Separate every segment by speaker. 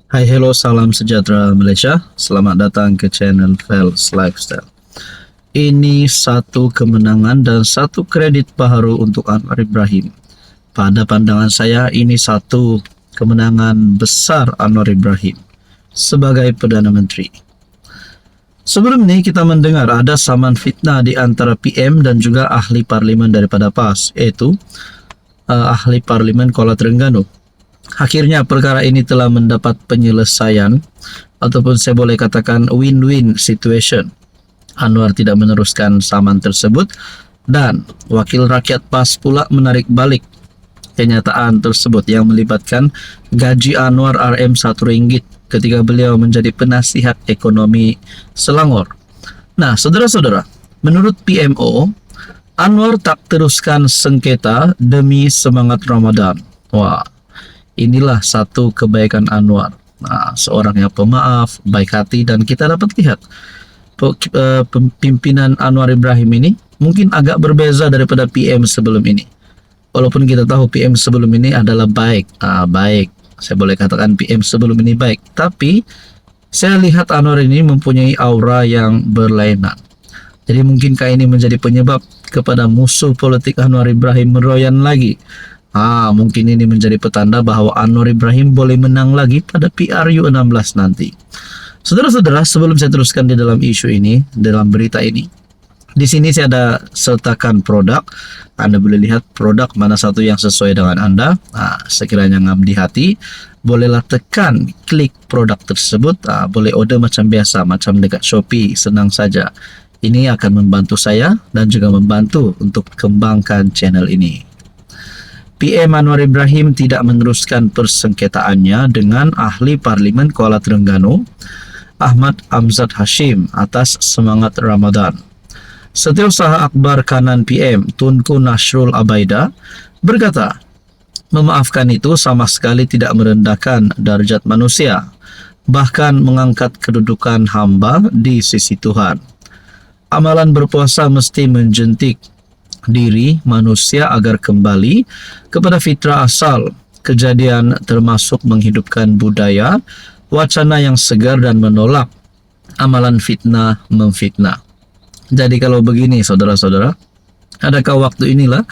Speaker 1: Hai, hello, salam sejahtera Malaysia. Selamat datang ke channel Fels Lifestyle. Ini satu kemenangan dan satu kredit baru untuk Anwar Ibrahim. Pada pandangan saya, ini satu kemenangan besar Anwar Ibrahim sebagai Perdana Menteri. Sebelum ini kita mendengar ada saman fitnah di antara PM dan juga ahli parlimen daripada PAS, yaitu ahli parlimen Kuala Terengganu. Akhirnya perkara ini telah mendapat penyelesaian ataupun saya boleh katakan win-win situation. Anwar tidak meneruskan saman tersebut dan wakil rakyat PAS pula menarik balik kenyataan tersebut yang melibatkan gaji Anwar RM1 ketika beliau menjadi penasihat ekonomi Selangor. Nah, saudara-saudara, menurut PMO, Anwar tak teruskan sengketa demi semangat Ramadan. Wah, inilah satu kebaikan Anwar. Nah, seorang yang pemaaf, baik hati, dan kita dapat lihat pimpinan Anwar Ibrahim ini mungkin agak berbeza daripada PM sebelum ini. Walaupun kita tahu PM sebelum ini adalah baik, saya boleh katakan PM sebelum ini baik, tapi saya lihat Anwar ini mempunyai aura yang berlainan. Jadi mungkinkah ini menjadi penyebab kepada musuh politik Anwar Ibrahim meroyan lagi? Mungkin ini menjadi petanda bahwa Anwar Ibrahim boleh menang lagi pada PRU 16 nanti. Saudara-saudara, sebelum saya teruskan di dalam isu ini, dalam berita ini, di sini saya ada sertakan produk. Anda boleh lihat produk mana satu yang sesuai dengan Anda. Sekiranya ngam di hati, bolehlah tekan klik produk tersebut. Boleh order macam biasa, macam dekat Shopee, senang saja. Ini akan membantu saya dan juga membantu untuk kembangkan channel ini. PM Anwar Ibrahim tidak meneruskan persengketaannya dengan ahli parlimen Kuala Terengganu, Ahmad Amzad Hashim, atas semangat Ramadan. Setiausaha Akbar Kanan PM, Tunku Nasrul Abaida, berkata, memaafkan itu sama sekali tidak merendahkan darjat manusia, bahkan mengangkat kedudukan hamba di sisi Tuhan. Amalan berpuasa mesti menjentik diri manusia agar kembali kepada fitrah asal. Kejadian termasuk menghidupkan budaya, wacana yang segar dan menolak amalan fitnah memfitnah. Jadi kalau begini saudara-saudara, adakah waktu inilah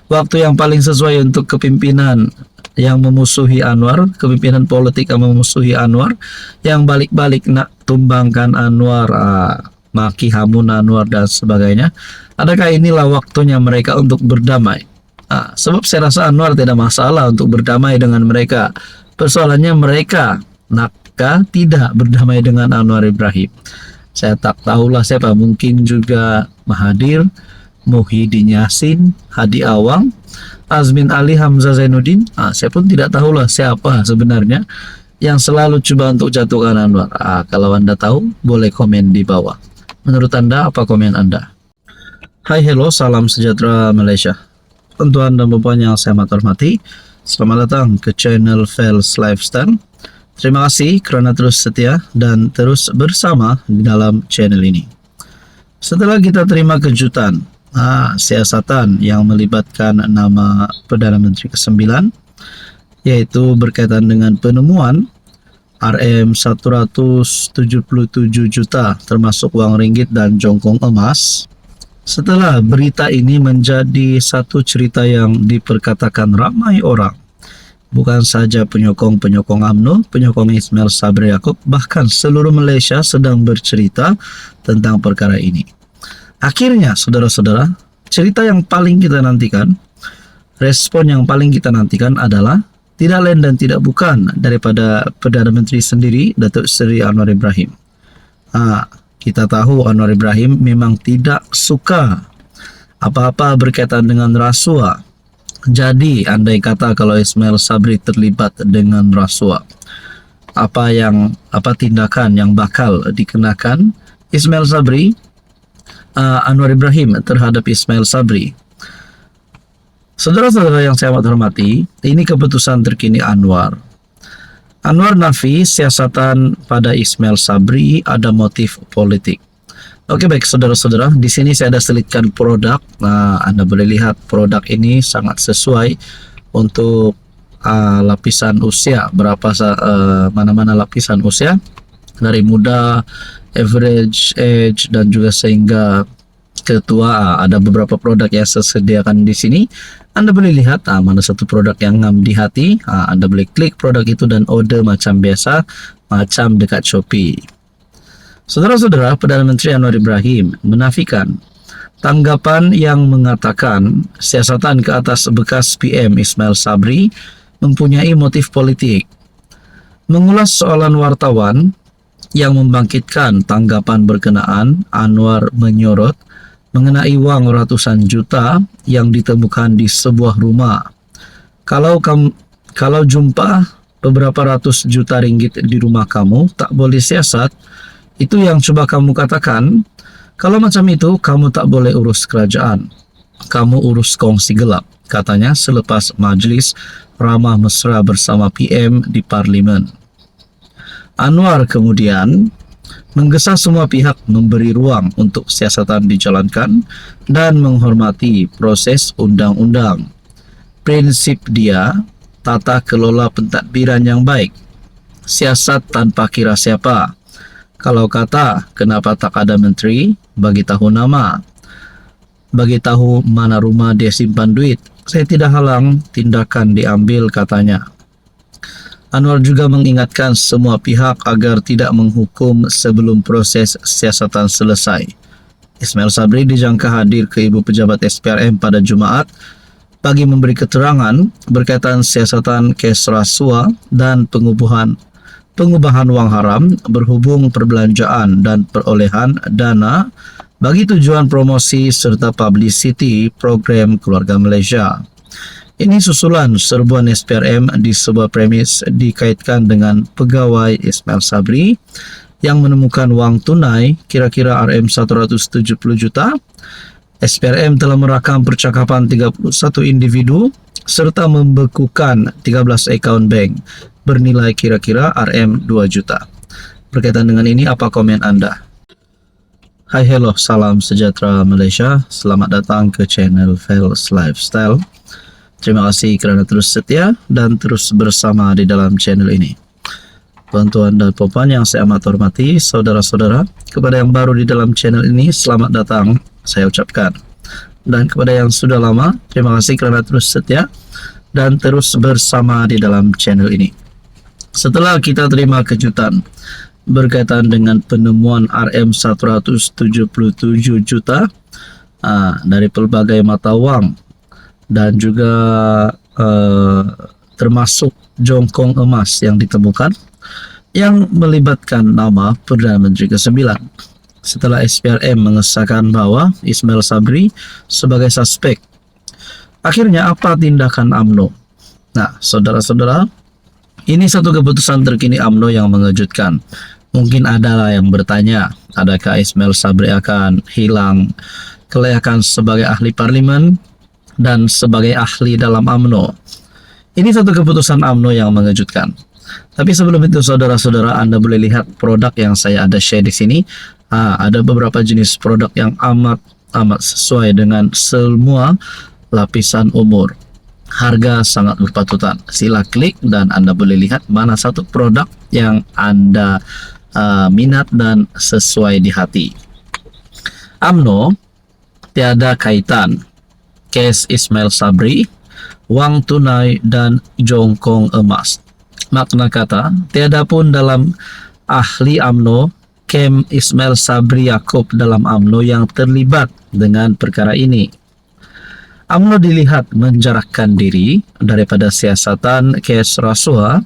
Speaker 1: waktu yang paling sesuai untuk kepimpinan yang memusuhi Anwar, kepimpinan politik yang memusuhi Anwar, yang balik-balik nak tumbangkan Anwar, maki hamun Anwar dan sebagainya? Adakah inilah waktunya mereka untuk berdamai? Sebab saya rasa Anwar tidak masalah untuk berdamai dengan mereka. Persoalannya mereka nakkah tidak berdamai dengan Anwar Ibrahim? Saya tak tahulah siapa, mungkin juga Mahathir, Muhyiddin Yassin, Hadi Awang, Azmin Ali, Hamzah Zainuddin. Saya pun tidak tahulah siapa sebenarnya yang selalu coba untuk jatuhkan Anwar. Kalau Anda tahu, boleh komen di bawah. Menurut Anda, apa komen Anda? Hai, hello, salam sejahtera Malaysia. Tuan-tuan dan puan yang saya amat hormati, selamat datang ke channel Fels Lifestyle. Terima kasih kerana terus setia dan terus bersama di dalam channel ini. Setelah kita terima kejutan siasatan yang melibatkan nama Perdana Menteri ke-9, yaitu berkaitan dengan penemuan RM177 juta termasuk wang ringgit dan jongkong emas. Setelah berita ini menjadi satu cerita yang diperkatakan ramai orang, bukan saja penyokong-penyokong UMNO, penyokong Ismail Sabri Yaakob, bahkan seluruh Malaysia sedang bercerita tentang perkara ini. Akhirnya, saudara-saudara, cerita yang paling kita nantikan, respon yang paling kita nantikan adalah tidak lain dan tidak bukan daripada Perdana Menteri sendiri, Datuk Seri Anwar Ibrahim. Kita tahu Anwar Ibrahim memang tidak suka apa-apa berkaitan dengan rasuah. Jadi, andai kata kalau Ismail Sabri terlibat dengan rasuah, apa tindakan yang bakal dikenakan Ismail Sabri, Anwar Ibrahim terhadap Ismail Sabri? Saudara-saudara yang saya amat hormati, ini keputusan terkini Anwar. Anwar nafi siasatan pada Ismail Sabri ada motif politik. Oke, baik saudara-saudara, di sini saya ada selitkan produk. Anda boleh lihat produk ini sangat sesuai untuk lapisan usia, mana-mana lapisan usia, dari muda, average age, dan juga sehingga ketua. Ada beberapa produk yang saya sediakan di sini. Anda boleh lihat mana satu produk yang ngam di hati. Anda boleh klik produk itu dan order macam biasa, macam dekat Shopee. Saudara-saudara, Perdana Menteri Anwar Ibrahim menafikan tanggapan yang mengatakan siasatan ke atas bekas PM Ismail Sabri mempunyai motif politik. Mengulas soalan wartawan yang membangkitkan tanggapan berkenaan, Anwar menyorot mengenai wang ratusan juta yang ditemukan di sebuah rumah. Kalau jumpa beberapa ratus juta ringgit di rumah kamu, tak boleh siasat. Itu yang coba kamu katakan. Kalau macam itu, kamu tak boleh urus kerajaan. Kamu urus kongsi gelap, katanya selepas majlis ramah mesra bersama PM di Parlimen. Anwar kemudian menggesa semua pihak memberi ruang untuk siasatan dijalankan dan menghormati proses undang-undang. Prinsip dia, tata kelola pentadbiran yang baik, siasat tanpa kira siapa. Kalau kata, kenapa tak ada menteri, bagi tahu nama, bagi tahu mana rumah dia simpan duit. Saya tidak halang tindakan diambil, katanya. Anwar juga mengingatkan semua pihak agar tidak menghukum sebelum proses siasatan selesai. Ismail Sabri dijangka hadir ke Ibu Pejabat SPRM pada Jumaat bagi memberi keterangan berkaitan siasatan kes rasuah dan pengubahan wang haram berhubung perbelanjaan dan perolehan dana bagi tujuan promosi serta publicity program Keluarga Malaysia. Ini susulan serbuan SPRM di sebuah premis dikaitkan dengan pegawai Ismail Sabri yang menemukan wang tunai kira-kira RM170 juta. SPRM telah merakam percakapan 31 individu serta membekukan 13 akaun bank bernilai kira-kira RM2 juta. Berkaitan dengan ini, apa komen Anda? Hai, hello, salam sejahtera Malaysia. Selamat datang ke channel Fels Lifestyle. Terima kasih kerana terus setia dan terus bersama di dalam channel ini. Tuan-tuan dan puan yang saya amat hormati, saudara-saudara, kepada yang baru di dalam channel ini, selamat datang saya ucapkan. Dan kepada yang sudah lama, terima kasih kerana terus setia dan terus bersama di dalam channel ini. Setelah kita terima kejutan berkaitan dengan penemuan RM177 juta dari pelbagai mata wang dan juga termasuk jongkong emas yang ditemukan yang melibatkan nama Perdana Menteri ke-9. Setelah SPRM mengesahkan bahawa Ismail Sabri sebagai suspek, akhirnya apa tindakan UMNO? Nah, saudara-saudara, ini satu keputusan terkini UMNO yang mengejutkan. Mungkin ada yang bertanya, adakah Ismail Sabri akan hilang kelayakan sebagai ahli parlimen dan sebagai ahli dalam UMNO? Ini satu keputusan UMNO yang mengejutkan. Tapi sebelum itu, saudara-saudara, Anda boleh lihat produk yang saya ada share di sini. Ada beberapa jenis produk yang amat sesuai dengan semua lapisan umur. Harga sangat berpatutan. Sila klik dan Anda boleh lihat mana satu produk yang Anda minat dan sesuai di hati. UMNO tiada kaitan kes Ismail Sabri, wang tunai dan jongkong emas. Makna kata, tiada pun dalam ahli UMNO kem Ismail Sabri Yaakob dalam UMNO yang terlibat dengan perkara ini. UMNO dilihat menjarakkan diri daripada siasatan kes rasuah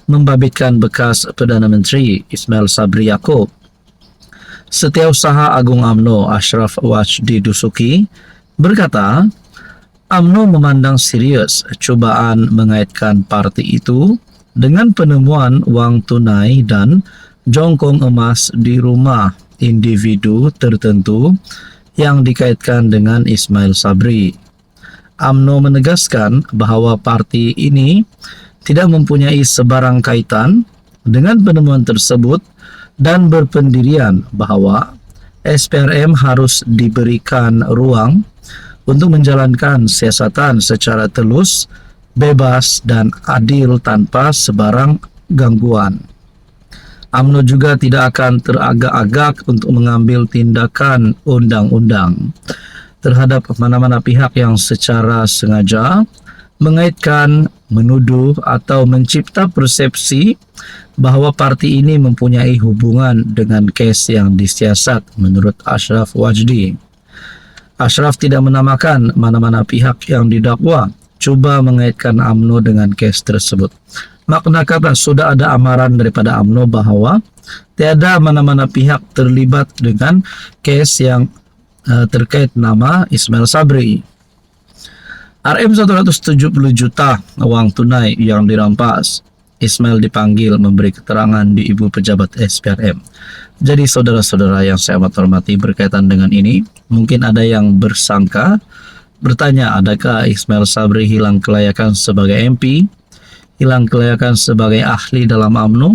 Speaker 1: membabitkan bekas Perdana Menteri Ismail Sabri Yaakob. Setiausaha Agung UMNO Ashraf Wajdi Dusuki berkata, UMNO memandang serius cubaan mengaitkan parti itu dengan penemuan wang tunai dan jongkong emas di rumah individu tertentu yang dikaitkan dengan Ismail Sabri. UMNO menegaskan bahawa parti ini tidak mempunyai sebarang kaitan dengan penemuan tersebut dan berpendirian bahawa SPRM harus diberikan ruang untuk menjalankan siasatan secara telus bebas dan adil tanpa sebarang gangguan. UMNO juga tidak akan teragak-agak untuk mengambil tindakan undang-undang terhadap mana-mana pihak yang secara sengaja mengaitkan, menuduh atau mencipta persepsi bahwa parti ini mempunyai hubungan dengan kes yang disiasat menurut Ashraf Wajdi. Ashraf tidak menamakan mana-mana pihak yang didakwa cuba mengaitkan UMNO dengan kes tersebut. Makna kata sudah ada amaran daripada UMNO bahwa tiada mana-mana pihak terlibat dengan kes yang terkait nama Ismail Sabri. RM 170 juta uang tunai yang dirampas. Ismail dipanggil memberi keterangan di Ibu Pejabat SPRM. Jadi saudara-saudara yang saya amat hormati, berkaitan dengan ini, mungkin ada yang bertanya, adakah Ismail Sabri hilang kelayakan sebagai MP, hilang kelayakan sebagai ahli dalam UMNO?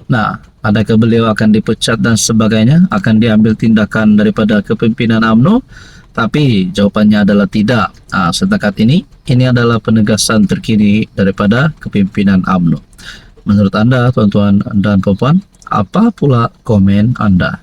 Speaker 1: Nah, adakah beliau akan dipecat dan sebagainya, akan diambil tindakan daripada kepimpinan UMNO? Tapi jawabannya adalah tidak. Setakat ini adalah penegasan terkini daripada kepimpinan UMNO. Menurut Anda, tuan-tuan dan puan, apa pula komen Anda?